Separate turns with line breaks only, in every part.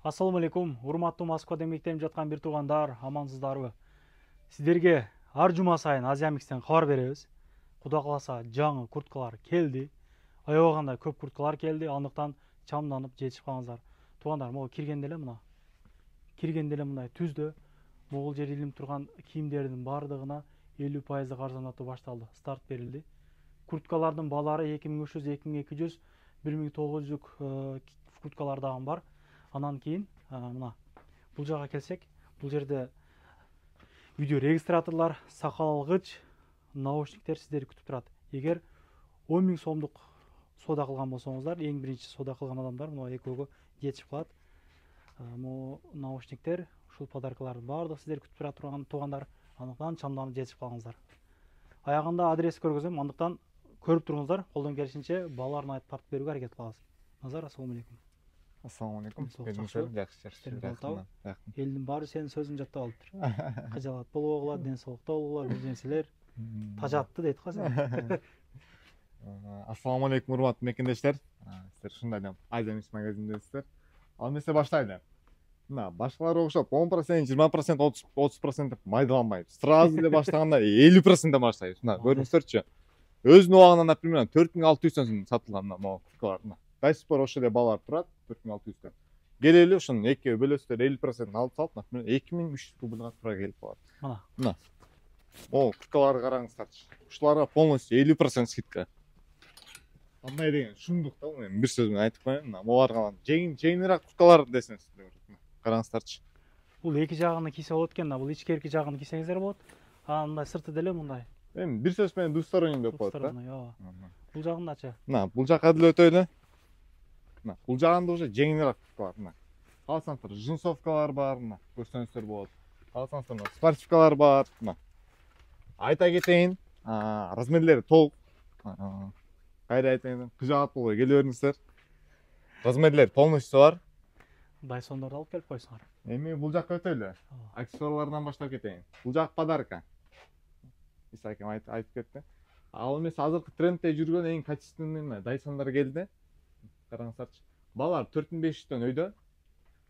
Ассаламу алейкум, урматтуу Москвада мектеп жаткан бир туугандар, амансыздарбы? Сиздерге ар жума сайын Азия Микстен кабар беребиз. Кудай кааласа жаңы курткалар келди. Аябаганда көп курткалар келди. Андыктан чамданып жетишип калыңыздар. Туугандар, могу киргенде эле мындай түздө могул жерде илинип турган кийимдердин бардыгына 50% арзандатуу башталды. Старт берилди. Курткалардын баалары 2300, 2200, 1900 курткалар дагы бар. Анан кейін мына бул жака келсек, бул жерде видео регистраторлар, сакал алгыч, наушниктер сиздерди күтүп турат. Эгер 10 000 сомдук соода кылган болсоңуздар, эң биринчи соода кылган адамдар мына экөөгө жетишип калат. Могу наушниктер, ушул подаркалардын баардыгы сиздерди күтүп турат турган туугандар. Андыктан чамданып жетишип калыңыздар. Аягында адрес көргөзөм, андыктан көрүп туруңуздар. Колдон келишинче бааларын айтып тартып берүүгө аракет кылабыз. Назар, ассаламу алейкум.
Ассаламу алейкум.
Жакшы. Элдин баары сенин сөзүңдү жаттап алыптыр. Кыжалат болбогула, ден соолукта болгула, бир нерселер тажатты дейт го сен.
Ассаламу алейкум, урматтуу мекендештер. Сиздер ушундай эле Азия Микс магазиндесиздер. Ал эмесе баштайлы. Мына башкалар окшоп 10%, 20%, 30% деп майдаланбайбыз. Сразу эле баштаганда 50%ден баштайбыз. Мына көрүңүздөрчү. Өзүнүн убагынан, например, 4600 сом сатылган мына курткалар. Дайс спор ошо эле баалар турат, 4600. Келели ушунун экиге бөлөсүздөр 50% алып салып, например, 2300 рубльга туура келип калат. Мына. О, курткаларды караңыздарчы. Ушуларга полностью 50% скидка. Андай деген шундук да, мен бир сөз менен айтып коеюн. Мына буларга жеңилирээк курткалар десеңиз, караңыздарчы.
Бул эки жагын кийсе болот экен да, бул ичкерки жагын кийсеңиздер болот. Мындай сырты деле мындай.
Эми бир сөз менен двусторонний деп коет да.
Бул жагындачы.
Мына, бул жака деле өтөйлү. Мына, бул жагында уже жеңилирээк курткалар. Мына. Калсаңыздар, джинсовкалар бар, мына, көрсөңүздөр болот. Калсаңыздар, мына спортивкалар бар, мына. Айта кетейин, размерлери толук. Кайра айтайын, кыжаат болбой келе бериңиздер. Размерлери полностью бар.
Дайсондорду алып келип койсуңар.
Эми бул жакка өтөлү. Аксессуарлардан баштап кетейин. Бул жак подарка. Иса акем айтып кетти. Ал эмес азыркы трендте жүргөн эң качественный дайсондар келди. Караңыздарчы. Балар 4500дөн өйдө.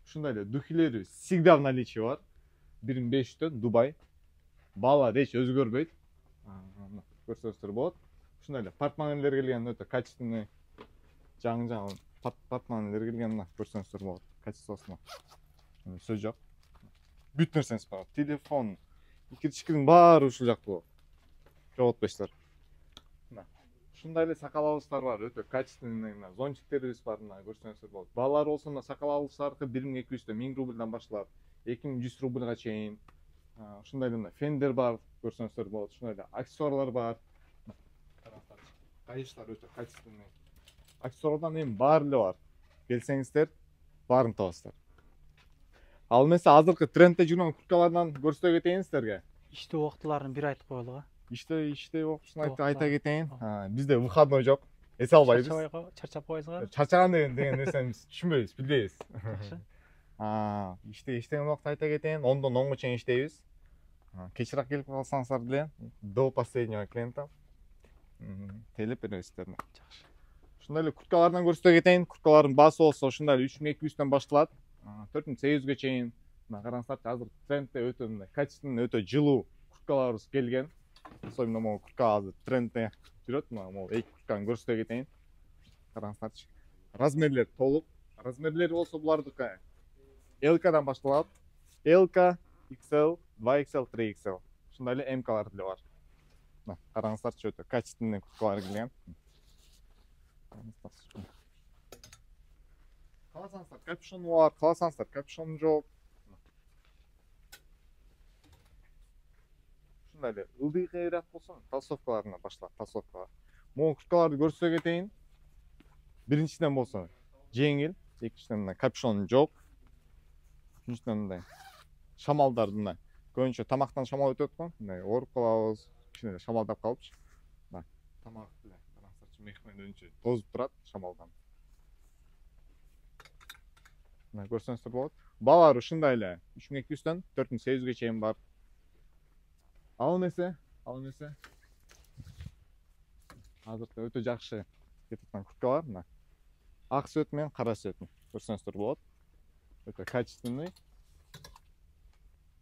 Ушундай эле духилери всегда в наличии бар. 1500дөн Дубай. Балар эч өзгөрбөйт. Көрсөңүздөр болот. Ушундай эле портмонелер келген, өтө качественный. Жаңы портмонелер келген, мына көрсөңүздөр болот. Качествосуна. Сөз жок. Бүт нерсеңиз бар. Телефон, икир-чикирдин баары ушул жакта болот. Жоготпойсуздар. Ушундай эле сакал алгычтар бар, өтө качественный, зонтиктерибиз бар, мына көрсөңүздөр болот. Балалар болсо мына сакал алгычтарды 1200дөн 1000 рубльдан башталат, 2100 рубльга чейин. Ушундай эле фендер бар, көрсөңүздөр болот. Ушундай эле аксессуарлар бар. Кайыштар өтө качественный. Аксессуардан эми баары эле бар. Келсеңиздер, баарын табасыздар. Ал эмесе азыркы трендте жүргөн курткалардан көрсөтө кетейин сиздерге.
Иштөө убактыларын бир айтып коелуга.
Иштөө убактысын айта кетейин. Бизде выходной жок. Эсе албайбыз.
Чарчап койсуңар.
Чарчаган деген нерсени биз түшүнбөйбүз, билбейбиз. Иштеген убакта айта кетейин, 10дон 10го чейин иштейбиз. Кечирээк келип калсаңыздар деле, до последнего клиента телеп беребиздер.
Жакшы.
Ушундай эле курткалардан көрсөтө кетейин. Курткалардын баасы болсо ушундай 3200дөн башталат, 4800ге чейин. Мына караңыздарчы, азыр трендте өтө мындай качественный, өтө жылуу курткаларыбыз келген. Особенно могу куртка азыр трендте жүрөт. Могу эки куртканы көрсөтө кетейин. Караңыздарчы. Размерлери толук. Размерлери болсо булардыкы L-дан башталат. L, XL, 2XL, 3XL. Ушундай эле M-калар деле бар. Мына караңыздарчы, өтө качественный курткалар келген. Каласаңыздар капюшон бар, каласаңыздар капюшон жок. Ушундай эле ылдыйкыраак болсо, толстовкаларынан башталат, толстовкалар. Могу курткаларды көрсөтө кетейин. Биринчиден болсо жеңил, экинчиден мына капюшон жок. Үчүнчүдөн мындай шамалдар, мына көбүнчө тамактан шамал өтөт го, мындай ооруп калабыз, кичине шамалдап калыпчы. Мына тамак деле караңыздарчы, мехмен өңчө тозуп турат шамалдан. Мына көрсөңүздөр болот. Балар ушундай эле 3200дөн 4800ге чейин бар. Ал эмесе азыркы өтө жакшы кетип аткан курткалар, мына ак цвет менен кара цвет көрсөңүздөр болот. өтө качественный.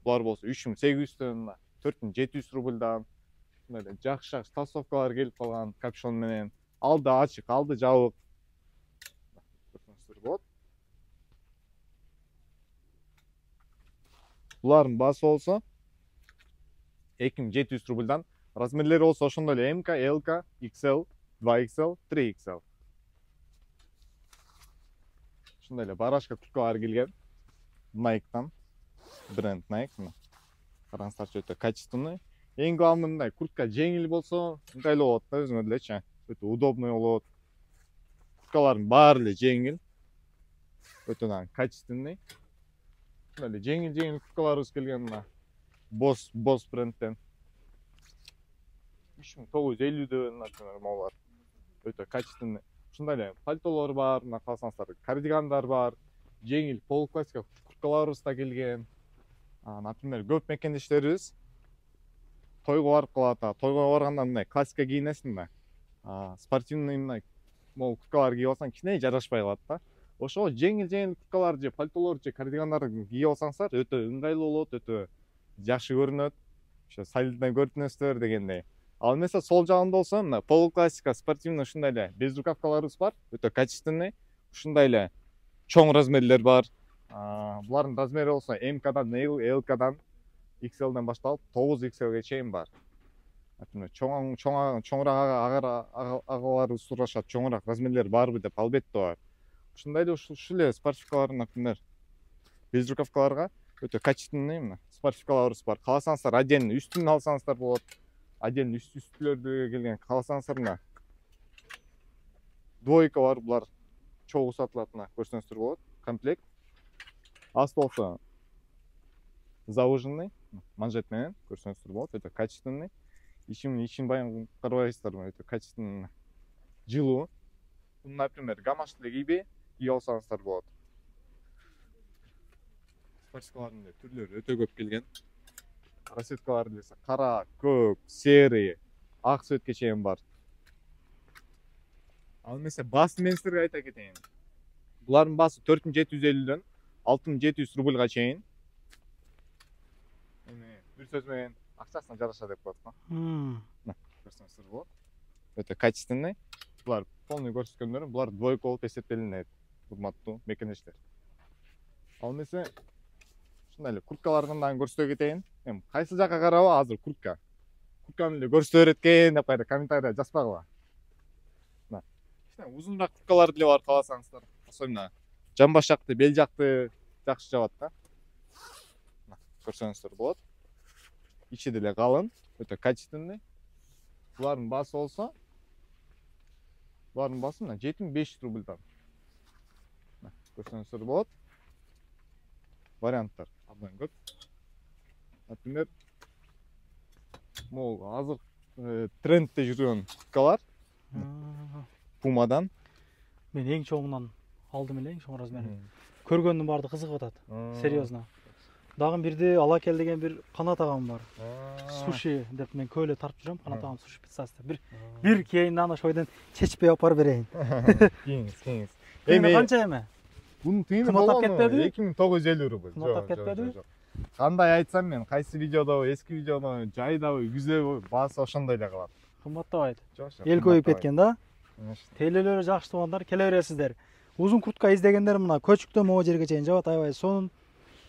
Булар болсо 3800 мына 4700 рубльдан. Мындай жакшы толстовкалар келип калган капюшон менен. Алды ачык, алды жабык. Көрсөңүздөр болот. Булардын баасы болсо 2700 рубльдан. Размерлери болсо ошондой эле МК, ЛК, XL, 2XL, 3XL. Ушундай эле барашка курткалар келген. Nike'дан. Бренд Nike. Караңыздарчы, өтө качественный. Эң главный мындай куртка жеңил болсо, ыңгайлуу болот да, өзүңөр элечи. Өтө удобный болот. Курткалардын баары эле жеңил. Өтө качественный. Мындай жеңил курткаларыбыз келген мына. Boss брендтен. 3950 например, малар. Өтө качественный. Ушундай эле пальтолор бар, мына калсаңыздар, кардигандар бар. Жеңил полуклассика курткаларыбыз да келген. Например, көп мекендештерибиз тойго барып калат. Тойго барганда мындай классика кийинесиң да. Спортивный мындай мол курткалар кийип алсаң кичине жарашпай калат да. Ошого жеңил курткалар же пальтолор же кардигандарды кийип алсаңыздар өтө ыңгайлуу болот, өтө жакшы көрүнөт. Ошо солидный көрүнөсүздөр дегендей. Ал эмесе сол жагында болсо мына полуклассика спортивный ушундай эле без рукавкаларыбыз бар, өтө качественный. Ушундай эле чоң размерлер бар. Булардын размери болсо МКдан, ЛКдан, XLдан башталып 9XLге чейин бар. Например, чоңураак агаларыбыз сурашат, чоңураак размерлер барбы деп, албетте бар. Ушундай эле ушул эле спортивкалар, например, без рукавкаларга өтө качественный мына спортивкаларыбыз бар. Кааласаңыздар отдельный үстүн алсаңыздар болот. Отдельный үстүлөрдө келген кааласаңыздар мына двойка бар, булар чогуу сатылат, мына көрсөңүздөр болот. Комплект. Асты болсо зауженный, манжет менен көрсөңүздөр болот. Өтө качественный. Ичин баягы карабайсыздарбы, өтө качественный. Жылуу. Бул, например, гамашты кийбей алсаңыздар болот. Спортивкалардын түрлөрү өтө көп келген. Расцветкалар делсе кара, көк, серый, ак цветке чейин бар. Ал эмесе баасы мен силерге айта кетейин. Булардын баасы 4750дөн 6700 рубльга чейин. Бир сөз менен акчасына жараша деп коет го. Көрсөңүздөр болот. Өтө качественный. Булар полный көрсөткөндөр, булар двойка болуп эсептелинет. Урматтуу мекендештер. Ал эмесе ушундай эле курткалардан дагы көрсөтө кетейин. Кайсы жакка карабы азыр куртка. Куртканы эле көрсөтө берет экен деп кайра комментарийде жазбагыла. Узунраак курткалар деле бар кааласаңыздар. Особенно жамбаш жакты, бел жакты жакшы жабат да. Көрсөңүздөр болот. Ичи деле калын, өтө качественный. Булардын баасы болсо, булардын баасы 7500 рубльдан. Көрсөңүздөр болот. Варианттар абдан көп. Например, могу азыр трендте жүргөн курткалар. Пумадан.
Мен эң чоңунан алдым эле, эң чоң размерин. Көргөндүн баарды кызыгып атат. Серьезно. Дагы бирде ала кел деген бир канат агам бар. Суши деп мен көйлө тартып жүрөм, канат агам суши пиццасы. Бир кийин аны ошойдон чечпей алып барып берейин.
Кеңиз.
Эми канча эми?
Бунун тыйыны
кымбаттап кетпедиби?
2950 рубль.
Кымбаттап кетпедиби?
Кандай айтсам мен, кайсы видеодо, эски видеодо, жайдабы, күздөбү баасы ошондой эле калат.
Кымбаттабайт. Эл көйүп кеткен да. Тейлелери жакшы туугандар, келе бересиздер. Узун куртка издегендер мына көчүктөн могу жерге чейин жабат, аябай сонун.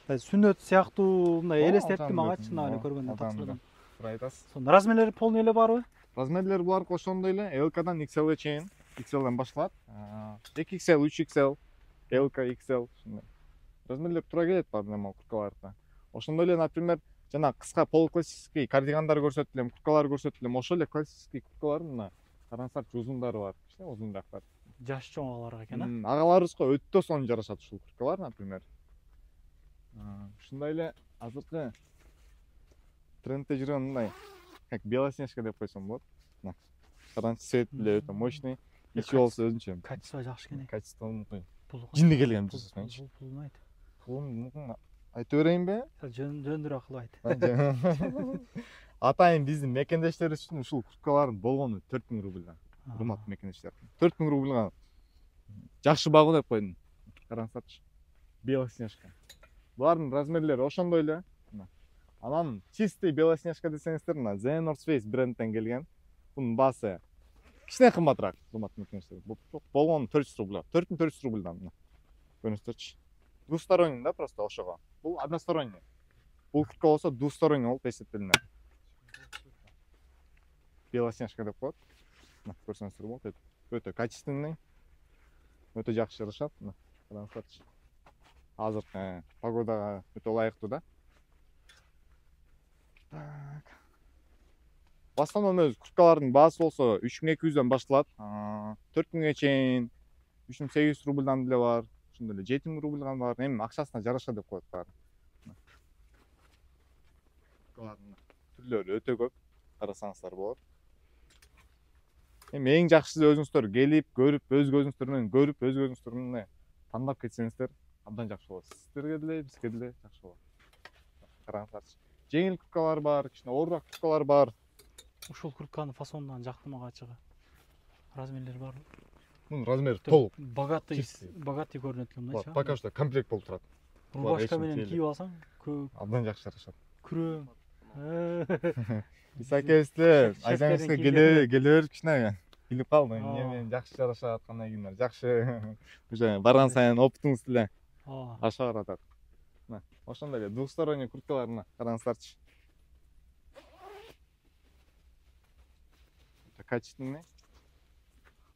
Сүннөт сыяктуу мындай элестетти мага, чын эле көргөндө таксырдым.
Айтасыз.
Сонун размерлери полный эле барбы?
Размерлери булар ошондой эле, LKдан XLге чейин, XLдан башталат. 2XL, 3XL, LK, XL ушундай. Размерлер туура келет баардык курткаларда. Ошондой эле, например, жана кыска полуклассический кардигандар көрсөттүлөм, курткалар көрсөттүлөм. Ошол эле классический курткалар мына караңыздарчы узундары бар, кичине узунраактар.
Жаш чоң агаларга экен, а?
Агаларыбызга өтө сонун жарашат ушул курткалар, например. Ушундай эле азыркы трендте жүргөн мындай, как белоснежка деп койсом болот. Мына караңыз, цвет деле өтө мощный. Ичи болсо өзүнчө
качество жакшы экен.
Качество жинди келген жүзүн.
Пулун айт.
Пулун айта берейинби?
Жөндүрө кылып айт.
Атайын биздин мекендештерибиз үчүн ушул курткалардын болгону 4000 рубльдан. Урматтуу мекендештер. 4000 рубльга жакшы багуу деп койдум. Караңыздарчы. Белоснежка. Булардын размерлери ошондой эле. Анан чистый Белоснежка десеңиздер, мына The North Face брендден келген. Бунун баасы кичине кымбатыраак, урматтуу мекенчилер. Болгону 400 рубль. 4400 рубльдан мына. Көрүңүздөрчү. Двусторонний да, просто ошого. Бул односторонний. Бул куртка болсо двусторонний болуп эсептелинет. Белоснежка деп коет. Мына көрсөңүздөр болот. Өтө качественный. Өтө жакшы жарашат. Мына караңыздарчы. Азыркы погодага өтө ылайыктуу да. Так. В основном өз курткалардын баасы болсо 3200дөн башталат. 4000ге чейин 3800 рубльдан деле бар. Ошондой эле 7000 рубльдан бар. Эми акчасына жараша деп коет баары. Курткалардын түрлөрү өтө көп. Карасаңыздар болот. Эми эң жакшысы өзүңүздөр келип, көрүп, өз көзүңүздөр менен көрүп, өз көзүңүздөр менен тандап кетсеңиздер абдан жакшы болот. Сиздерге деле, бизге деле жакшы болот. Караңыздарчы. Жеңил курткалар бар, кичине оорураак курткалар бар.
Ушул куртканын фасонунан жакты мага ачыгы. Размерлери бар.
Мунун размери толук.
Богатый көрүнөт экен мындайча.
Пока что комплект болуп турат.
Рубашка менен кийип алсаң, көп.
Абдан жакшы жарашат.
Күрөм.
Исакевичтер, айзаңызга келе берип кичине билип калдым. Эмне жакшы жарашат, кандай кийимдер жакшы. Уже барган сайын опытыңыз деле аша баратат. Мына ошондой эле двусторонний курткаларына караңыздарчы. Качественный.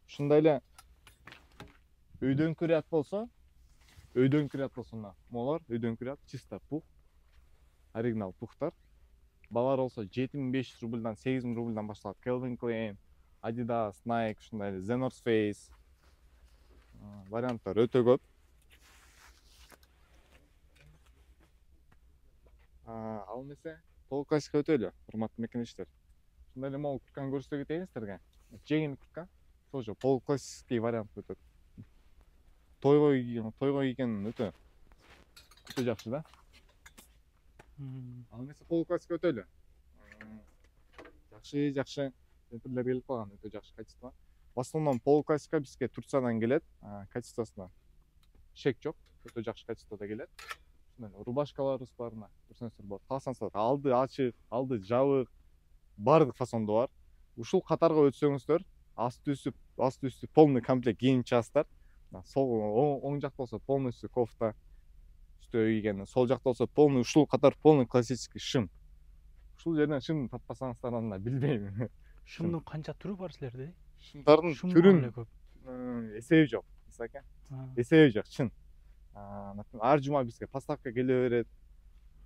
Ушундай эле өйдөн кирят болсо, мына молор өйдөн кирят, чисто пух. Оригинал пухтар. Балар болсо 7500 рубльдан 8000 рубльдан башталат. Calvin Klein, Adidas, Nike, ушундай эле The North Face. Варианттар өтө көп. Ал эмесе толук классика өтө эле, урматтуу мекенчилер. Ушундай эле могу куртканы көрсөтө кетейин сиздерге. Жеңил куртка. Тоже полуклассический вариант өтөт. Тойго кийген өтө жакшы да. Ал эмесе полуклассика өтө эле. Жакшы темперлер келип калган, өтө жакшы качество. В основном полуклассика бизге Турциядан келет. Качествосуна шек жок, өтө жакшы качествода келет. Рубашкаларыбыз бар, мына көрсөңүздөр болот. Калсаңыздар алды ачык, алды жабык, баардык фасондо бар. Ушул катарга өтсөңүздөр, асты үстү полный комплект кийинип чыгасыздар. Сол оң жакта болсо полностью кофта, үстүгө кийген, сол жакта болсо полный ушул катар полный классический шым. Ушул жерден шым таппасаңыздар анда билбейм.
Шымдын канча түрү бар силерде?
Шымдардын түрүн эсеби жок, Исаке. Эсеби жок, чын. Ар жума бизге поставка келе берет.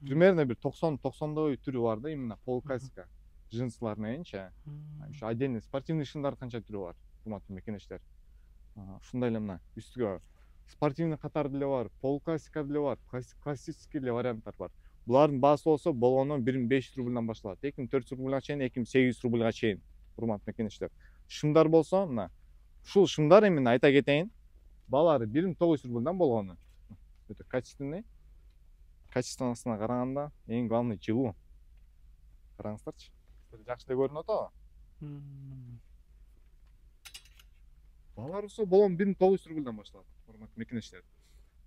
Примерно бир 90-90 түрү бар да, именно полуклассика. Джинсылар мененчи. Ушу отдельный спортивный шымдар канча түрү бар, урматтуу мекенчилер. Ушундай эле мына үстүгө спортивный катар деле бар, полуклассика деле бар, классический деле варианттар бар. Булардын баасы болсо болгону 1500 рубльдан башталат. 2400 рубльга чейин, 2800 рубльга чейин, урматтуу мекенчилер. Шымдар болсо, мына ушул шымдар эмне айта кетейин, баалары 1900 рубльдан болгону. Өтө качественный. Качественностуна караганда эң главный жылуу. Караңыздарчы. Жакшы да көрүнүп атабы? Баалар болсо болгону 1900 рубльдан башталат, урматтуу мекенчилер.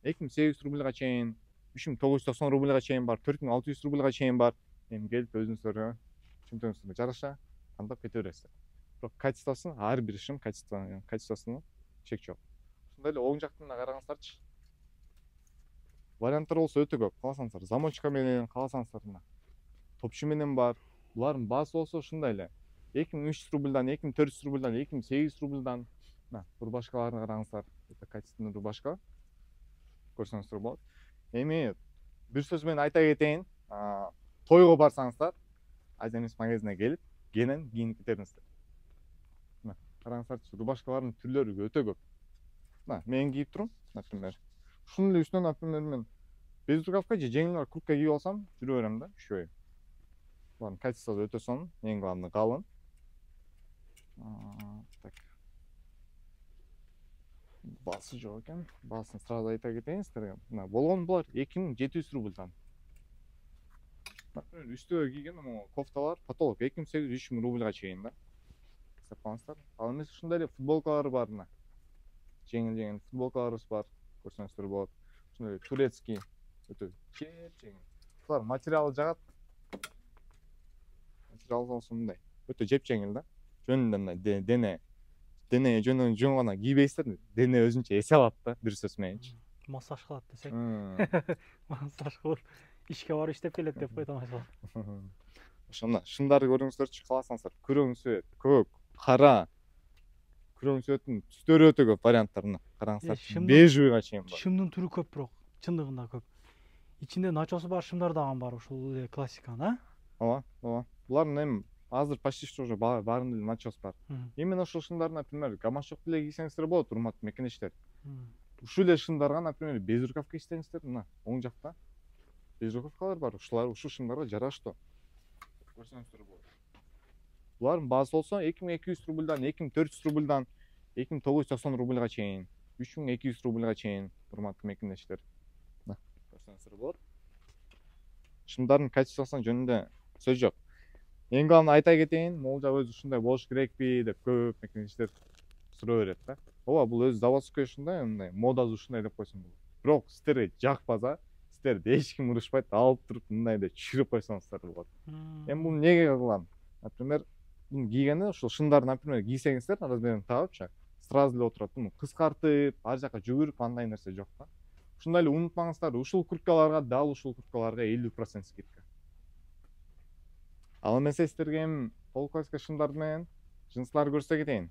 2800 рубльга чейин, 3990 рубльга чейин бар, 4600 рубльга чейин бар. Эми келип өзүңүздөргө чымтыңыздарга жараша тандап кете бересиздер. Бирок качествосу, ар бир шым качествосуна чек жок. Ошондой эле оң жактан караңыздарчы. Варианттар болсо өтө көп. Кааласаңыздар замочка менен, кааласаңыздар мына топчу менен бар. Булардын баасы болсо ушундай эле 2300 рубльдан, 2400 рубльдан, 2800 рубльдан. Мына рубашкаларын караңыздар. Өтө качественный рубашка. Көрсөңүздөр болот. Эми бир сөз менен айта кетейин, тойго барсаңыздар, Аземис магазинине келип, кенен кийинип кетериңиздер. Мына караңыздарчы, рубашкалардын түрлөрү өтө көп. Мына мен кийип турум, например. Ушунун эле үстүнөн, например, мен безрукавка же жеңил куртка кийип алсам, жүрө берем да, ушубай. Булардын качествосу өтө сонун, эң главный калын. Так. Баасы жок экен. Баасын сразу айта кетейин сиздерге. Мына болгону булар 2700 рубльдан. Например, үстүгө кийген кофталар потолок 2800-3000 рубльга чейин да. Сапаңыздар. Ал эмес ушундай эле футболкалар бар мына. Жеңил футболкаларыбыз бар. Көрсөңүздөр болот. ушундай турецкий өтө жеп-жеңил. Булар материалы жагат. Материалы болсо мындай өтө жеп-жеңил да. Жөнүндө мындай дене жөнүндө жөн гана кийбейсиздер. Дене өзүнчө эсе алат да, бир сөз мененчи.
Массаж кылат десек. Массаж кылып ишке барып иштеп келет деп койдум айсалат.
Ошондо шымдарды көрүңүздөрчү, кааласаңыздар. Күрөң свет, көк, кара. Күрөң светтин түстөрү өтө көп варианттарына. Караңыздар. Бежевыйга чейин бар.
Шымдын түрү көп бирок, чындыгында көп. Ичинде начосу бар шымдар дагы бар, ушул эле классиканын,
Ооба, ооба. Булардын эми азыр почти что уже баарында эле начос бар. Именно ошол шымдар, например, гамашок деле кийсеңиздер болот, урматтуу мекенештер. Ушул эле шымдарга, например, безрукавка кийсеңиздер, мына оң жакта безрукавкалар бар. Ушул шымдарга жараштуу. Көрсөңүздөр болот. Булардын баасы болсо 2200 рубльдан, 2400 рубльдан, 2990 рубльга чейин, 3200 рубльга чейин, урматтуу мекенештер. Мына көрсөңүздөр болот. Шымдардын качествосунун жөнүндө сөз жок. Эң главный айта кетейин, могул жак өзү ушундай болуш керекпи деп көп мекенештер суроо берет да. Ооба, бул өзү заводской ушундай, мындай модасы ушундай деп койсоң болот. Бирок сиздерге жакпаса, сиздерди эч ким урушпайт, алып туруп мындай деп түшүрүп койсоңуздар болот. Эми бул эмнеге кылган? Например, буну кийгенде ушул шымдарды, например, кийсеңиздер, размерин таапчы, сразу эле отурат. Буну кыскартып, ар жака жүгүрүп, андай нерсе жок да. Ушундай эле унутпаңыздар, ушул курткаларга, дал ушул курткаларга 50% скидка. Ал эмесе сиздерге эми полуклассика шымдар менен жынслар көрсөтө кетейин.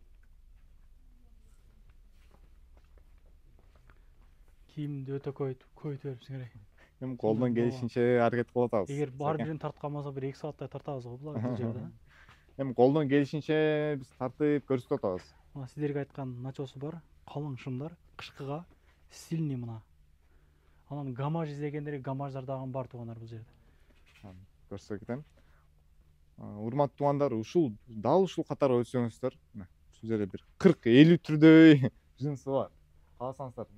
Кийимди өтө көбөйтүп берипсиң керек.
Эми колдон келишинче аракет кылып атабыз.
Эгер бар бирин тартканбаса, бир 2 сааттай тартабыз го бул жерде.
Эми колдон келишинче биз тартып көрсөтүп атабыз.
Мына сиздерге айткан начосу бар, калың шымдар, кышкыга стильный мына. Анан гамаж издегендерге гамаждар дагы бар туугандар бул жерде.
Көрсөтө кетем. Урматтуу туугандар, дал ушул катары өлчөңүздөр. Мына ушул жерде бир 40-50 түрдөй жынсы бар. Кааласаңыздар,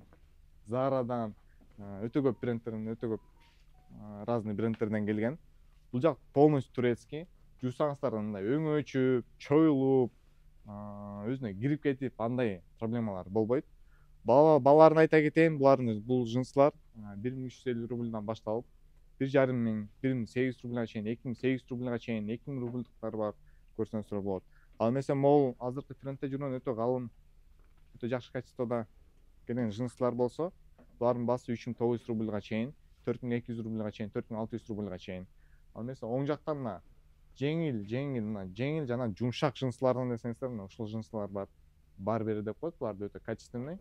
Zaraдан, өтө көп брендтерден, өтө көп разный брендтерден келген. Бул жак полностью турецкий. Жуусаңыздар мындай өңөчүп, чоюлуп, өзүнө кирип кетип, андай проблемалар болбойт. Балаларын айта кетейин, бул жынслар 1350 рубльдан башталып, 1500, 1800 рубльга чейин, 2800 рубльга чейин, 2000 рубльдуктар бар, көрсөңүздөр болот. Ал эмесе могул азыркы трендте жүргөн өтө калың, өтө жакшы качествода келген жынслар болсо, булардын баасы 3900 рубльга чейин, 4200 рубльга чейин, 4600 рубльга чейин. Ал эмесе оң жакта мына жеңил жана жумшак жынслардан десеңиздер, мына ушул жынслар бар. Барбери деп коет, булар өтө качественный.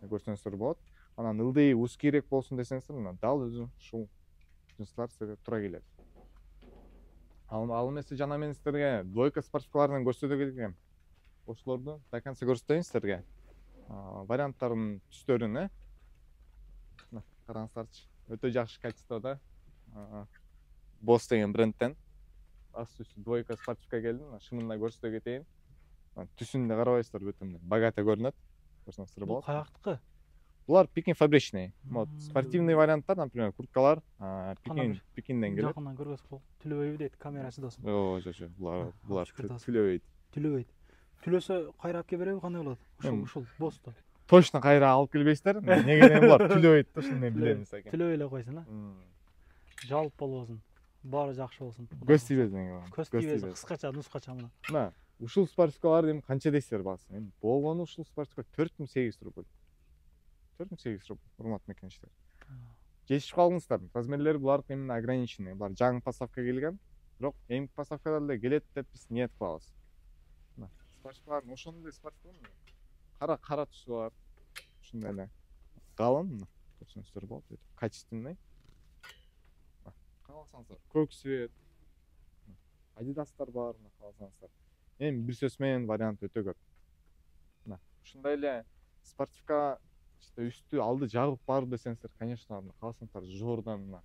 Көрсөңүздөр болот. Анан ылдый узкийрээк болсун десеңиздер, мына дал өзү ушул жынслар сизге туура келет. Ал эмесе жана мен сиздерге двойка спортивкалардан көрсөтө кетем. Ошолорду до конца көрсөтөйүн сиздерге. Варианттардын түстөрүн, мына караңыздарчы. Өтө жакшы качествода. Boss деген брендтен. Асты үстү двойка спортивка келди. Шымында көрсөтө кетейин. Түсүндө карабайсыздар, өтө богато көрүнөт. Көрсөңүздөр болот.
Бул каяктыкы?
Булар Пекин фабричный. Вот спортивный варианттар, например, курткалар Пекинден келет.
Жакындан көргөзүп кол. Түлөбөйбү дейт, камерасы досун.
Жок, булар түлөбөйт.
Түлөбөйт. Түлөсө кайра алып келе береби, кандай болот? Ушул Боссто.
Точно кайра алып келбейсиздер. Неге булар түлөбөйт, ошону мен билем экен.
Түлөбөй эле койсун, жалп болбосун. Баары жакшы болсун.
Көз тийбесин.
Көз тийбесин, кыскача, нускача мына.
Мына ушул спортивкалар эми канча дейсиздер баасын? Эми болгону ушул спортивка 4800 рубль. 4800 рубль, урматтуу мекенештер. Жетишип калдыңыздар. Размерлери булардын именно ограниченный. Булар жаңы поставка келген. Бирок эми поставкалар эле келет деп биз ниет кылабыз. Мына спортивкалар ошондой эле спортивка. Кара түсү бар. Ушундай эле калың, мына көрсөңүздөр болот. Качественный. Кааласаңыздар, көк свет. Адидастар бар, мына кааласаңыздар. Эми бир сөз менен вариант өтө көп. Мына ушундай эле спортивка үстү алды жабык бар десеңиздер, конечно, кааласаңыздар Jordan, мына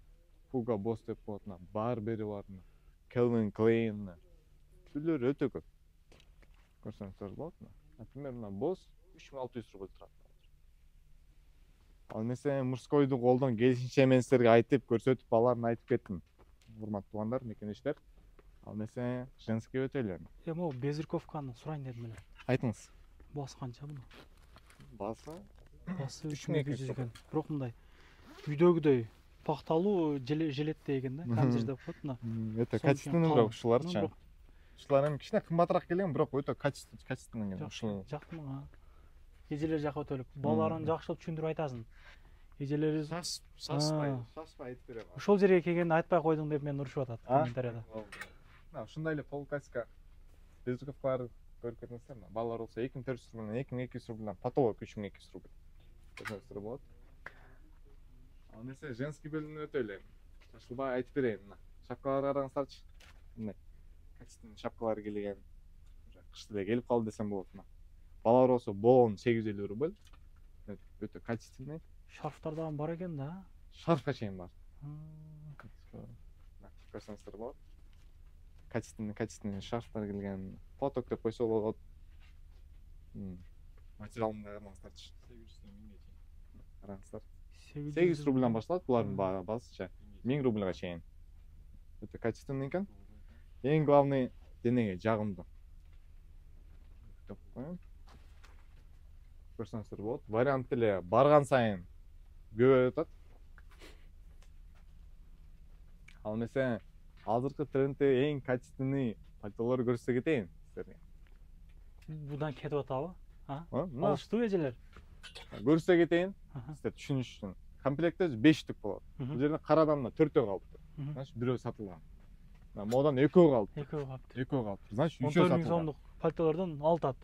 Hugo Boss деп коет, мына Барбери бар, мына Calvin Klein. Түрлөрү өтө көп. Көрсөңүздөр болот. Например, мына Boss 3600 рубль турат. Ал эмесе мужскойду колдон келишинче мен сиздерге айтып, көрсөтүп, баларын айтып кеттим. Урматтуу туугандар, мекенештер. Ал эмесе женский өтө эле.
Могу безрукавканы сурайын дедим эле.
Айтыңыз.
Баасы канча муну?
Баасы
3200 экен. Бирок мындай үйдөгүдөй пахталуу жилеттей экен да, камзир деп коет мына.
Өтө качественныйраак ушуларчы. Ушулар эми кичине кымбатыраак келген, бирок өтө качественный экен. Ушул
жактым ага. Эжелер жакып өтө элек. Балаларың жакшылап түшүндүрүп айтасың. Эжелери
шашпай айтып берем.
Ошол жерге келгенде айтпай койдуң деп мени урушуп атат комментарияда.
Ушундай эле полукаска Безруковкалар көрүп кетсеңиздер, балалар болсо 2400 рубль, 2200 рубль, потолок 3200 рубль. Көрсөңүздөр болот. Ал нерсе женский бөлүмүнө өтө эле шашылбай айтып берейин. Мына шапкаларга караңыздарчы. Мындай качественный шапкалар келген. Кышты эле келип калды десем болот. Мына балалар болсо боон 850 рубль. Өтө качественный.
Шарфтар дагы бар экен да.
Шарфка чейин бар. Көрсөңүздөр болот. Качественный шарфтар келген. Поток деп койсо болот. Материалында караңыздарчы. 800 миңге чейин. Караңыздар. 800 рубльдан башталат булардын баасычы. 1000 рубльга чейин. Өтө качественный экен. Эң главный денеге жагымдуу. Көрсөңүздөр болот. Вариант эле барган сайын көбөйүп атат. Ал эмесе азыркы трендте эң качественный пальтолор көрсөтө кетейин сиздерге.
Будан кетип атабы? Алыштыбы эжелер?
Көрсөтө кетейин. Сиздер түшүнүш үчүн. Комплектте 5 штук болот. Бул жерде карадан 4 калыптыр. Значит, бирөө сатылган. Модан 2 калыптыр. 2 калыптыр. Значит, 3 сатылган. 14 000
сомдук пальтолордон алтат.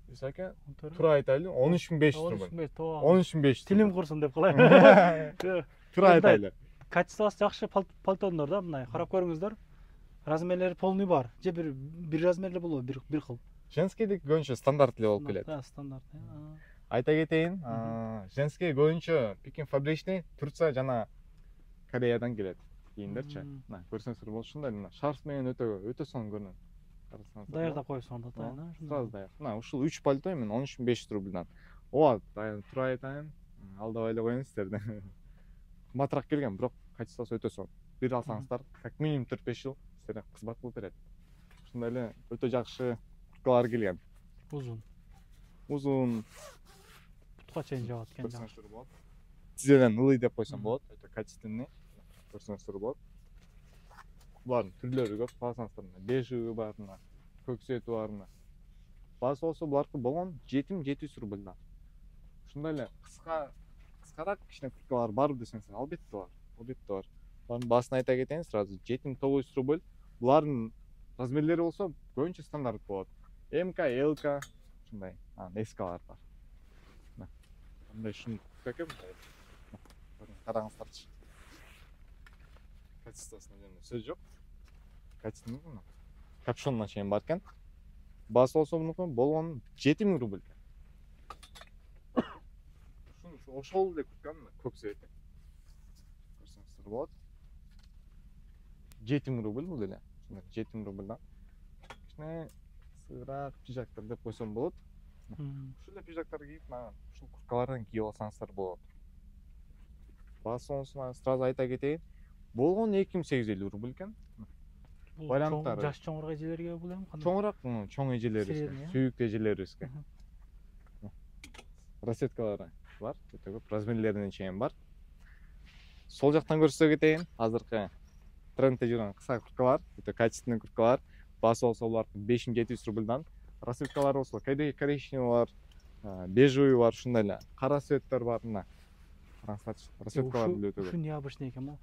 Исаке, тура айтайлы, 13500 рубль. 13500.
Тилим курсун деп калайм.
Тура айтайлы.
Качествосы жакшы пальтолор да, мындай карап көрүңүздөр. Размерлери полный бар. Же бир размерле болобу, бир кыл.
Женскийдик көбүнчө стандарт эле болуп келет.
Да, стандарт.
Айта кетейин, женский көбүнчө пекин фабричный Турция жана Кореядан келет кийимдерчи. Мына көрсөңүздөр болот, ушундай мына шарф менен өтө сонун көрүнөт.
Даярдап коесуң анда да.
Сразу даяр. Мына ушул 3 пальто мен 13500 рубльдан. Ооба, тура айтайын, алдабай эле коюңуз сиздерди. Кымбатыраак келген, бирок качествосу өтө сонун. Бир алсаңыздар, как минимум 4-5 жыл сиздерге кызмат кылып берет. Ушундай эле өтө жакшы курткалар келген. Узун.
Бутка чейин жабат экен.
Көрсөңүздөр болот. Тизеден ылый деп койсом болот, өтө качественный. Көрсөңүздөр болот. Булардын түрлөрү көп, карасаңыздар, бежевый бар, көк цвети бар. Баасы болсо булардыкы болгон 7700 рубльдан. Ушундай эле кыскараак кичине курткалар барбы десеңиз, албетте бар. Булардын баасын айта кетейин, сразу 7900 рубль. Булардын размерлери болсо көбүнчө стандарт болот. МК, ЛК, ушундай, SКлар бар. Мындай ушун экен. Караңыздарчы. Качествосуна сөз жок. Качественный мына. Капюшонуна чейин бар экен. Баасы болсо мунуку болгон 7000 рубль. Ошол эле куртканы көк цвети. Көрсөңүздөр болот. 7000 рубль бул эле. 7000 рубльдан. Кичине сыгыраак пижактар деп койсом болот. Ушул эле пижактар кийип, ушул курткалардан кийип алсаңыздар болот. Баасы сразу айта кетейин. Болгон 2850 рубль экен. Варианттары.
Жаш чоңураак эжелерге бул эми кандай?
Чоңураак, чоң эжелерибизге, сүйүктүү эжелерибизге. Расеткалары бар, өтө көп, размерлерине чейин бар. Сол жактан көрсөтө кетейин, азыркы трендте жүргөн кыска курткалар, өтө качественный курткалар. Баасы болсо булар 5700 рубльдан. Расеткалар болсо коричневый бар, бежевый бар, ушундай эле кара цветтер бар. Мына караңыздарчы, расеткалар деле өтө көп.
Ушу необычный экен бул.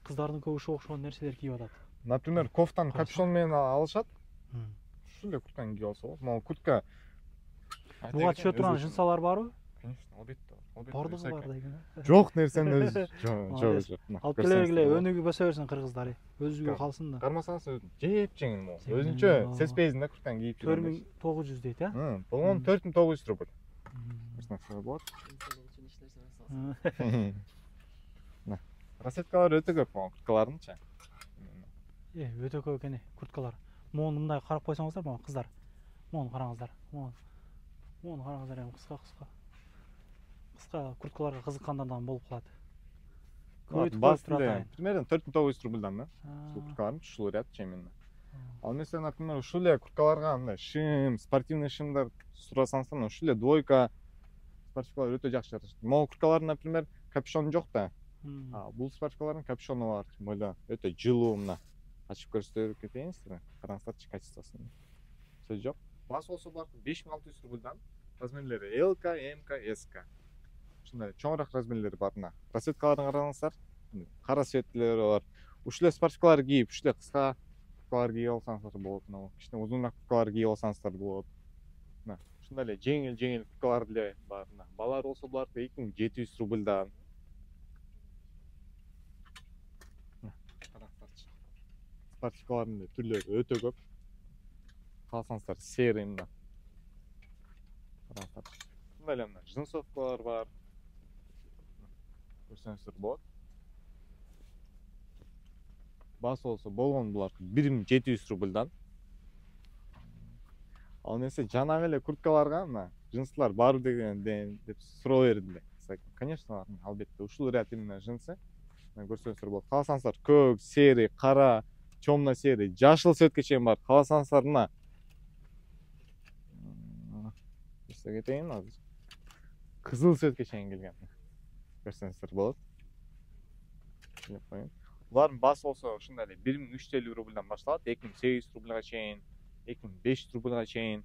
Кыздардын көбү ушуга окшогон нерселер кийип атат.
Например, кофтаны капюшон менен алышат. Ушул эле куртканы кийип алса болот. Могу куртка.
Буга түшө турган жинсалар барбы?
Конечно, албетте.
Бардыгы бар да экен.
Жок нерсенин өзү. Жок.
Алып келе өнүгүп өсө берсин кыргыздар. Өзүгө калсын да.
Кармасаңыз жеп жеңил могу. Өзүнчө сезбейсиң да куртканы кийип жүргөндө.
4900 дейт, э?
Болгон 4900 рубль. Көрсөңүздөр болот. Расеткалар өтө көп могу курткалардынчы.
Өтө көп экен курткалар. Мону мындай карап койсоңуздар, могу кыздар. Мону караңыздар. Мону караңыздар, эми кыска курткаларга кызыккандардан болуп калат.
Примерно 4900 рубльдан да. Ушул курткалардын ушул ряд чейин. Ал эмесе, например, ушул эле курткаларга мындай шим, спортивный шимдер сурасаңыздар, ушул эле двойка спортивкалар өтө жакшы жатышат. Могу курткалардын, например, капюшон жок да. Бул спортивкалардын капюшону бар. Тем более өтө жылуу мына. Ачып көрсөтөп кетейин сизге. Караңыздарчы качествосын. Сөз жок. Бас болсо бар 5600 рубльдан. Размерлери LK, MK, SK. Ушундай чоңураак размерлери бар мына. Расцветкаларын караңыздар. Кара светлери бар. Ушул спортивкаларды кийип, ушул кыска курткалар кийип алсаңыздар болот. Мына кичине узунраак курткалар кийип алсаңыздар болот. Мына ушундай эле жеңил курткалар деле бар. Мына балар болсо булар 2700 рубльдан. Караңыздарчы. Спортивкалардын түрлөрү өтө көп. Калсаңыздар серый мына. Караңыздарчы. Мындай эле мына джинсовкалар бар. Көрсөңүздөр болот. Бас болсо болгон булар 1700 рубльдан. Ал эмесе жанагы эле курткаларга мына джинсылар барбы деп суроо берди. Конечно, албетте ушул ряд именно джинсы. Көрсөңүздөр болот. Калсаңыздар көк, серый, кара, темно серый, жашыл цветке чейин бар. Калсаңыздар мына кетейин азыр. Кызыл цветке чейин келген. Көрсөңүздөр болот. Булардын басы болсо ушундай эле 1350 рубльдан башталат, 2800 рубльга чейин, 2500 рубльга чейин.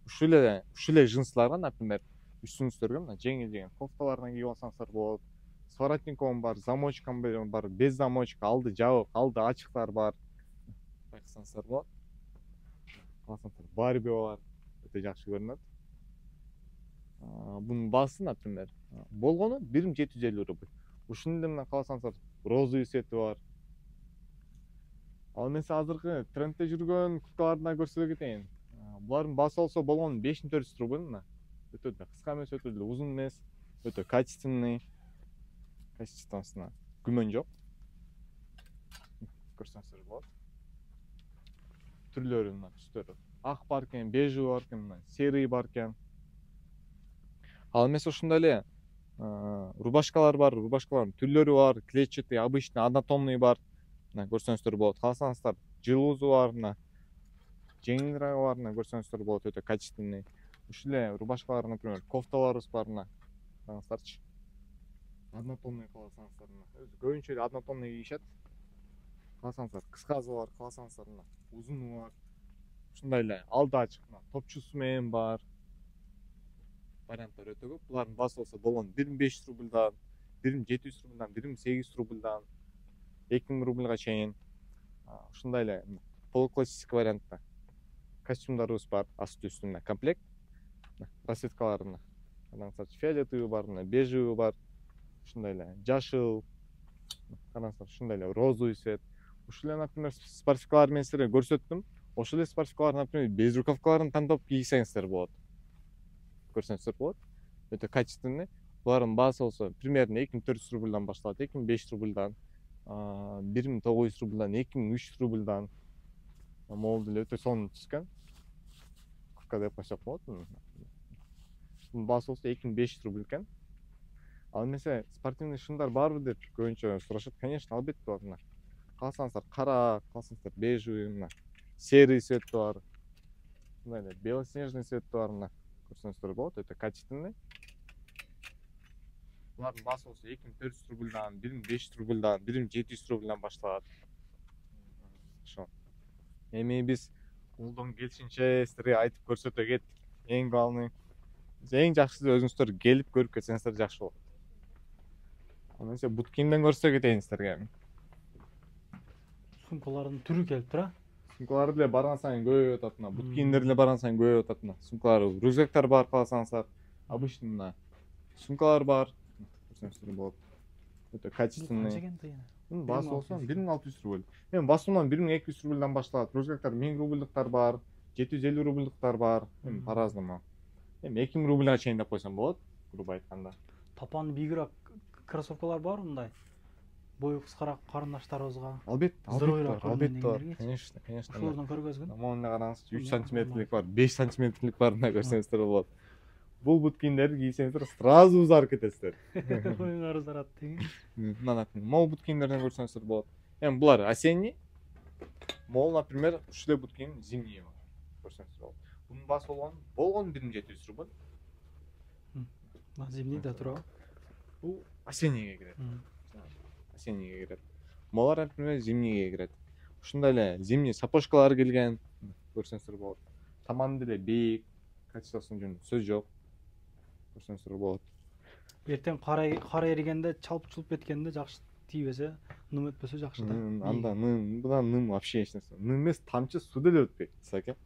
Ушул эле джинсларга, например, үстүңүздөргө мына жеңил кофталардан кийип алсаңыздар болот. С воротником бар, замочком бар, без замочка, алды жабык, алды ачыктар бар. Байкасаңыздар болот. Калсаңыздар Барби бар. Өтө жакшы көрүнөт. Bunun bası, например, болгону 1750 рубль. Ушунда мына калсаңыздар розовый цвети бар. Ал эмесе азыркы трендте жүргөн курткаларына көрсөтө кетейин. Булардын басы болсо болгону 5400 рубль мына. Өтө да кыска эмес, өтө да узун эмес, өтө качественный. Качествосуна күмөн жок. Көрсөңүздөр болот. Түрлөрү мына түстөрү. Ак бар экен, бежевый бар экен, мына серый бар экен. Ал эмесе ушундай эле рубашкалар бар, рубашкалардын түрлөрү бар, клетчатый, обычный, однотонный бар. Мына көрсөңүздөр болот. Калсаңыздар жылуусу бар, мына жеңилирээги бар, мына көрсөңүздөр болот, өтө качественный. Ушул эле рубашкалар, например, кофталарыбыз бар мына. Караңыздарчы. Однотонный калсаңыздар мына. Өзү көбүнчө эле однотонный кийишет. Калсаңыздар кыскасы бар, калсаңыздар мына узуну бар. Ушундай эле алды ачык мына топчусу менен бар. Варианттар өтө көп. Булардын басы болсо болгон 1500 рубльдан, 1700 рубльдан, 1800 рубльдан, 2000 рубльга чейин. Ушундай эле полуклассический вариантта костюмдарыбыз бар, асты үстүнө комплект. Расцветкаларына. Караңыздарчы, фиолетовый бар, бежевый бар. Ушундай эле жашыл. Караңыздар, ушундай эле розовый цвет. Ушул эле, например, спортивкалар мен силерге көрсөттүм. Ошол эле спортивкалар, например, без рукавкаларын тандап кийсеңиздер болот. Көрсөңүздөр болот. Өтө качественный. Булардын баасы болсо примерно 2400 рубльдан башталат, 2500 рубльдан, 1900 рубльдан, 2300 рубльдан. Могул деле өтө сонун түскөн. Куртка деп койсок болот. Бунун баасы болсо 2500 рубль экен. Ал эмесе спортивный шымдар барбы деп көбүнчө сурашат. Конечно, албетте бар мына. Калсаңыздар кара, калсаңыздар бежевый мына. Серый цвет бар. Мына эле белоснежный цвет бар мына. Көрсөңүздөр болот, өтө качественный. Булардын баасы болсо 2400 рубльдан, 1500 рубльдан, 1700 рубльдан башталат. Ошо. Эми биз колдон келишинче силерге айтып көрсөтө кеттик. Эң главный, эң жакшысы өзүңүздөр келип көрүп кетсеңиздер жакшы болот. Ал эмесе бут кийимден көрсөтө кетейин силерге.
Сумкалардын түрү келип тура.
Сумкалар деле барган сайын көбөйүп атат мына. Бут кийимдер деле барган сайын көбөйүп атат мына. Сумкалар, рюкзактар бар калсаңыздар. Обычный мына сумкалар бар. Көрсөңүздөр болот. Өтө качественный. Бунун баасы болсо 1600 рубль. Эми басуунан 1200 рубльдан башталат. Рюкзактар 1000 рубльдуктар бар, 750 рубльдуктар бар. Эми по-разному. Эми 2000 рубльга чейин деп койсом болот, грубо айтканда.
Тапаны бийигирээк кроссовкалар бар мындай. Бою кыскараак карындаштарыбызга.
Албетте, конечно.
Ошолордон көргөзгөн.
Моуна караңыз, 3 сантиметрлик бар, 5 сантиметрлик барына көрсөңүздөр болот. Бул бут кийимдерди кийсеңиздер сразу узарып кетесиздер.
Оюңар узарат деген.
Мына могул бут кийимдерден көрсөңүздөр болот. Эми булар осенний. Могул, например, ушул эле бут кийим зимний бар. Көрсөңүздөр болот. Бунун баасы болгон 1700 рубль.
Зимний да тура.
Бул осеннийге кирет. Осеннийге кирет. Молар, например, зимнийге кирет. Ушундай эле зимний сапожкалар келген. Көрсөңүздөр болот. Таман деле бейик, качествосунун жөнүндө сөз жок. Көрсөңүздөр болот.
Эртең кар эригенде чалып чулуп кеткенде жакшы тийбесе, ным өтпөсө жакшы да.
Анда мындан ным вообще эч нерсе. Ным эмес, тамчы суу деле өтпөйт, саке.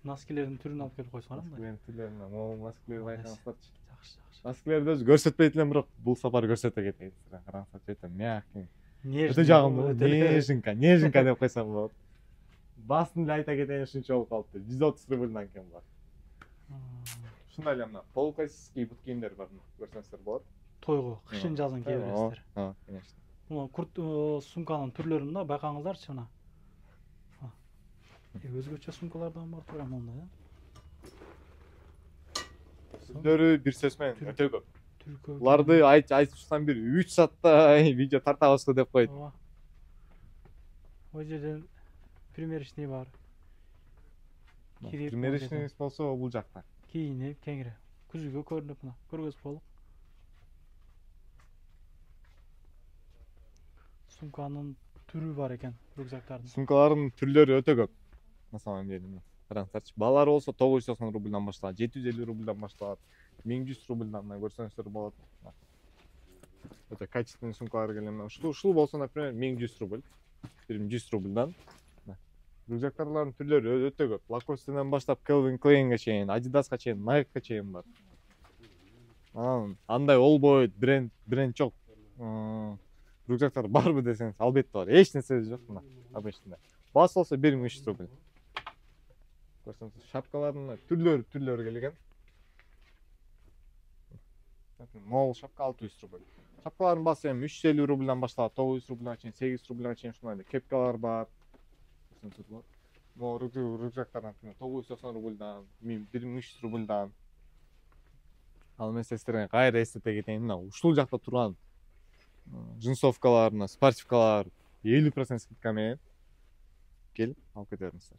Носкилердин түрүн алып келип койсоң анда.
Носкилердин түрлөрүнө, могу носкилерди байкаңыздарчы.
Жакшы.
Носкилерди өзү көрсөтпөйт элем, бирок бул сапар көрсөтө кетет. Караңыздарчы, өтө мягкий. Өтө жагымдуу, неженка деп койсом болот. Басын эле айта кетейин, ушунча болуп калыптыр. 130 рубльдан кем бар. Ушундай эле мына пол классический бут кийимдер бар, көрсөңүздөр болот.
Тойго, кышын жазын кие бересиздер.
Конечно.
Мына курт сумканын түрлөрүн да байкаңыздарчы мына. Өзгөчө сумкалардан бар турган монда,
Түрлөрү бир сөз менен өтө көп.
Түркө.
Буларды айтып турсам бир 3 саатта видео тартабыз деп койт.
Ой жерден примерочный бар.
Примерочный болсо бул жакта.
Кийинип, кеңири. Күзгүгө көрүнүп мына, көргөзүп коелук. Сумканын түрү бар экен, рюкзактардын.
Сумкалардын түрлөрү өтө көп. На самом деле. Караңыздарчы, балалар болсо 990 рубльдан башталат, 750 рубльдан башталат, 1100 рубльдан көрсөңүздөр болот. Өтө качественный сумкалар келген. Ушул болсо, например, 1100 рубль, 100 рубльдан. Рюкзактарлардын түрлөрү өтө көп. Lacoste'ден баштап Calvin Klein'ге чейин, Adidas'ка чейин, Nike'га чейин бар. Андай олбойт бренд жок. Рюкзактар барбы десеңиз, албетте бар. Эч нерсе жок мына. Обычный. Баасы болсо 1300 рубль. Көрсөңүз, шапкалардын түрлөрү келген. Могул шапка 600 рубль. Шапкалардын баасы эми 350 рубльдан башталат, 900 рубльга чейин, 800 рубльга чейин ушундай эле кепкалар бар. Могу рюкзактар, например, 990 рубльдан, 1300 рубльдан. Ал мен сиздерге кайра эстете кетейин, мына ушул жакта турган джинсовкалар, спортивкалар 50% скидка менен келип алып кете бериңиздер.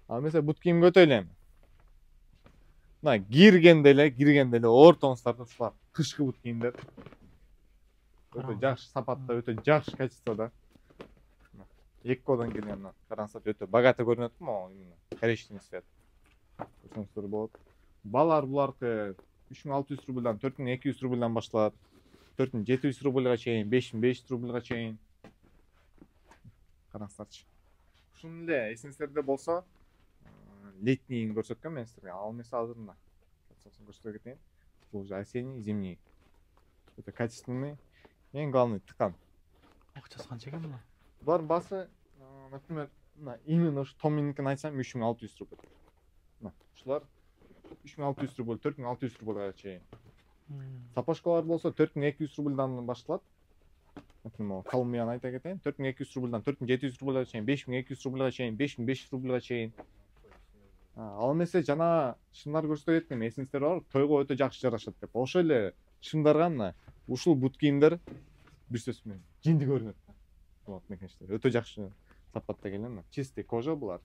Ал эмесе бут кийимге өтөлү эми. Мына киргенде эле ортоңуздарда ушулар кышкы бут кийимдер. Өтө жакшы сапатта, өтө жакшы качествода. Эккодон келген мына. Караңыздар, өтө богато көрүнөт могу именно коричневый цвет. Көрсөңүздөр болот. Балар буларды 3600 рубльдан, 4200 рубльдан башталат. 4700 рубльга чейин, 5500 рубльга чейин. Караңыздарчы. Ушун эле эсиңиздерде болсо, летнийин көрсөткөм мен силерге. Ал эмесе азыр мына. Көрсөтө кетейин. Бул осенний, зимний. Өтө качественный. Эң главный тыкан.
Акчасы канча экен мына?
Булардын баасы, например, именно ушу Томминикин айтсам 3600 рубль. Ушулар 3600 рубль, 4600 рубльга чейин. Сапожкалар болсо 4200 рубльдан башталат. Например, Колумбияны айта кетейин, 4200 рубльдан 4700 рубльга чейин, 5200 рубльга чейин, 5500 рубльга чейин. Ал эмесе жана шымдар көрсөтө кеткен, эсиңиздер бар, тойго өтө жакшы жарашат деп. Ошо эле шымдарга мына ушул бут кийимдер бир сөз менен жинди көрүнөт. Вот, мекенчтер өтө жакшы сапатта келген. Чистый кожа булар.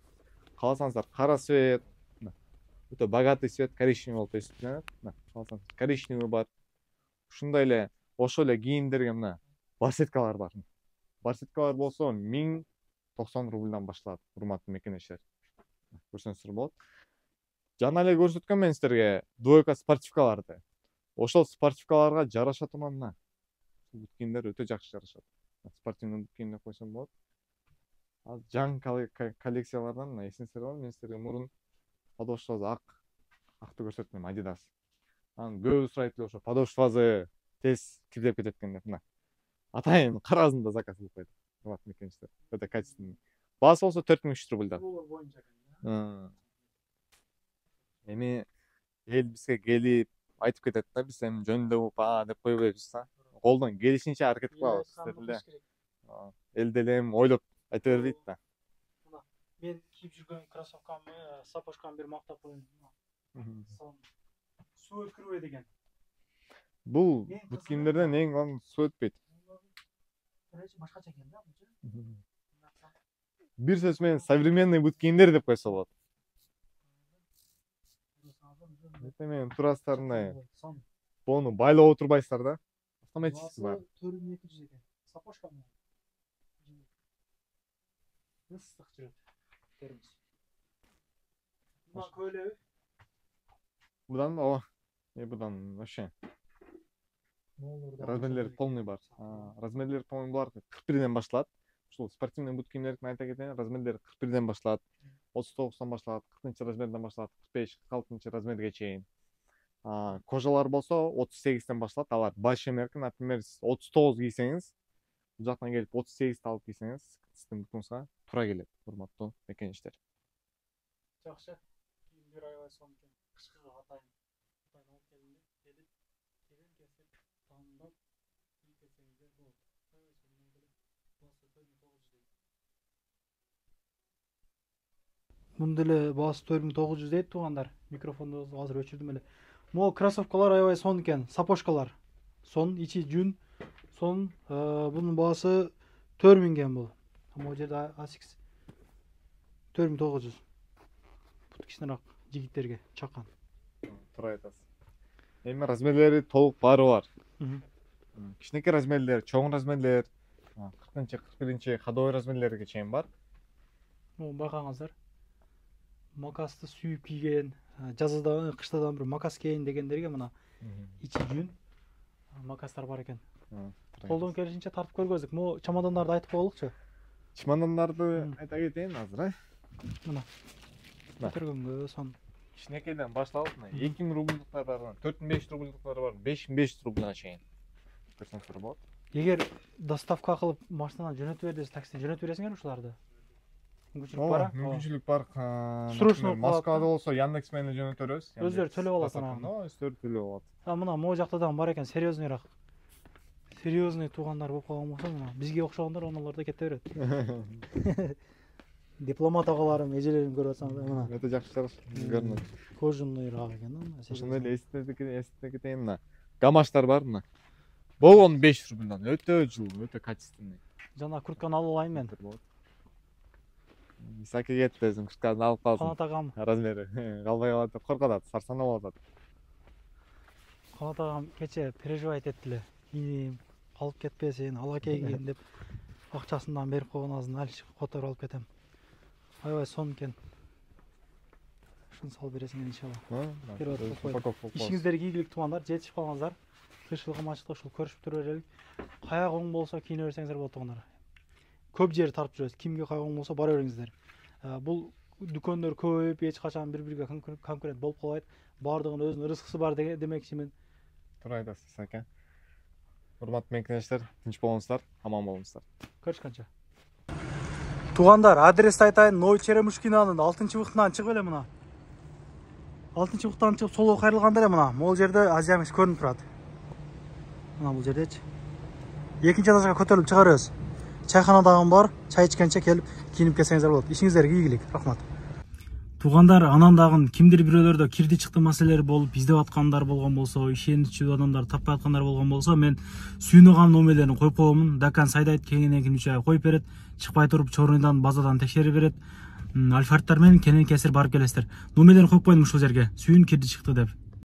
Кааласаңыздар, кара свет, өтө богатый свет, коричневый болуп эсептелет. Кааласаңыз, коричневый бар. Ушундай эле ошол эле кийимдерге мына барсеткалар бар. Барсеткалар болсо 1090 рубльдан башталат, урматтуу мекенештер. Көрсөңүздөр болот. Жана эле көрсөткөм мен силерге двойка спортивкаларды. Ошол спортивкаларга жараша турган мына бут кийимдер өтө жакшы жарашат. Спортивный бут кийим деп койсом болот. Ал жаңы коллекциялардан мына эсиңиздер бар, мен силерге мурун подошвасы акты көрсөттүм, Adidas. Анан көбү сурайт эле ошо подошвасы тез кирдеп кетет экен деп. Мына атайын каразында заказ кылып койдум. Вот мекенчтер. Өтө качественный. Баасы болсо 4300 рубльдан. Эми эл бизге келип айтып кетет да, биз эми жөндөп деп койбойбуз да. Колдон келишинче аракет кылабыз сиздер деле. Эл деле эми ойлоп айта бербейт да.
Мен кийип жүргөн кроссовкамды, сапожкамды бир мактап коеюн. Суу өткүрбөйт экен.
Бул бут кийимдерден эң главный суу өтпөйт.
Башкача экен да бул.
Бир сөз менен современный бут кийимдер деп койсо болот. Мен турасыздар мына. Бону байлап отурбайсыздар да. автоматический бар.
4200 екен. Сапожка мына. Ыстық жүреді. Теріміз. Мына көйлегі.
Бұдан бұдан вообще размерлері полный бар. Размерлері полный бар. 41-ден башлады. Ушул спортивный бут кийимдердин айта кетейин, размерлери 41-ден башлады. 39-тан башлады, 40 размерден башлады, 45-46 размерге чейин. Кожалар болсо 38-тен башлады. Алар большой мерки, например, 39 кийсеңиз, бул жактан келип 38 алып кийсеңиз, сиздин бутуңузга туура келет, урматтуу мекенжиштер.
Жакшы. Кийимдер аябай сонун экен. Кышкыга атайын алып келип, келин кесип, тандап, кийип кетсеңиздер болот. Мында эле баасы 4900 дейт туугандар. Микрофонду азыр өчүрдүм эле. Могу кроссовкалар аябай сонун экен, сапожкалар. Сонун, ичи жүн. Сонун, бунун баасы 4000 экен бул. Могу жерде Asics 4900. Бут кичинераак жигиттерге чакан.
Туура айтасыз. Эми размерлери толук баары бар. Кичинекей размерлер, чоң размерлер, 40-41 ходовой размерлерге чейин бар.
Могу байкаңыздар. Макасты сүйүп кийген, жазда, кыштадан бир макас кийин дегендерге мына ичи жүн макастар бар экен. Колдон келишинче тартып көргөздүк. Могу чамадандарды айтып коелукчу.
Чемодандарды айта кетейин азыр,
Мына. Көтөргөнгө сон.
Кичинекейден башталып, 2000 рубльдуктар бар, 4500 рубльдуктар бар, 5500 рубльга чейин. Көрсөңүздөр болот.
Эгер доставка кылып машинадан жөнөтүп бер десе, таксиден жөнөтүп бересиңер ушуларды?
Мүмкүнчүлүк бар.
Срочно
Москвада болсо Яндекс менен жөнөтөрбүз.
Өздөрү төлөп алат анан.
Өздөрү төлөп алат.
Мына могу жакта да бар экен, серьезныйраак. Серьезный туугандар болуп калган болсо, мына бизге окшогондор онулар да кете берет. Дипломат агаларым, эжелерим көрүп атсаңыздар, мына.
Өтө жакшы көрүнөт.
Кожаныйраак экен.
Ошондой эле эсте кетейин мына. Гамаштар бар мына. Болгон 500 рубльдан өтө жылуу, өтө качественный.
Жана куртканы алып алайын мен.
Исаки кетти өзүң куртканы алып калсын.
Канат агам.
Размери. Калбай калат деп коркотат, сарсанап атат.
Канат агам кече переживать эттиле. Иним калып кетпесин, ала келгин деп акчасынан берип койгон азын алып которуп алып кетем. Аябай сонун экен. Ушуну салып бересиң иншалла. Ишиңиздерге ийгилик туугандар, жетишип калыңыздар. Тынччылык мачылык ушул көрүшүп тура берелик. Каяк оң болсо кийине берсеңиздер болот туугандар. Көп жер тартып жүрөбүз. Кимге каяк оң болсо бара бериңиздер. Бул дүкөндөр көбөйүп, эч качан бири-бириге конкурент болуп калбайт. Бардыгынын өзүнүн рызкысы бар демекчимин.
Туура айтасыз, ака. Урматтуу мекенжиштер, тынч болуңуздар, аман болуңуздар.
Көрүшкөнчө. Туугандар, адрес айтайын. Новый Черемушкинанын 6-быктынан чыгып эле мына. 6-быктан чыгып солго кайрылганда эле мына, могул жерде Азиамикс көрүнүп турат. Мына бул жердечи. Экинчи этажга көтөрүлүп чыга беребиз. Чайхана дагы бар. Чай ичкенче келип кийинип келсеңиздер болот. Ишиңиздерге ийгилик. Рахмат. Туугандар, анан дагы кимдир бирөөлөрдө кирди чыкты маселелер болуп издеп аткандар болгон болсо, ишеничүү адамдар таппай аткандар болгон болсо, мен сүйүнөган номерлерин коюп коемун. Дакан сайдайт кеңинен ким үчү коюп берет. Чыкпай туруп чорундан базадан текшерип берет. Альфардтар менен кенен кесир барып келесиздер. Номерлерин коюп койдум ушул жерге. Сүйүн кирди чыкты деп.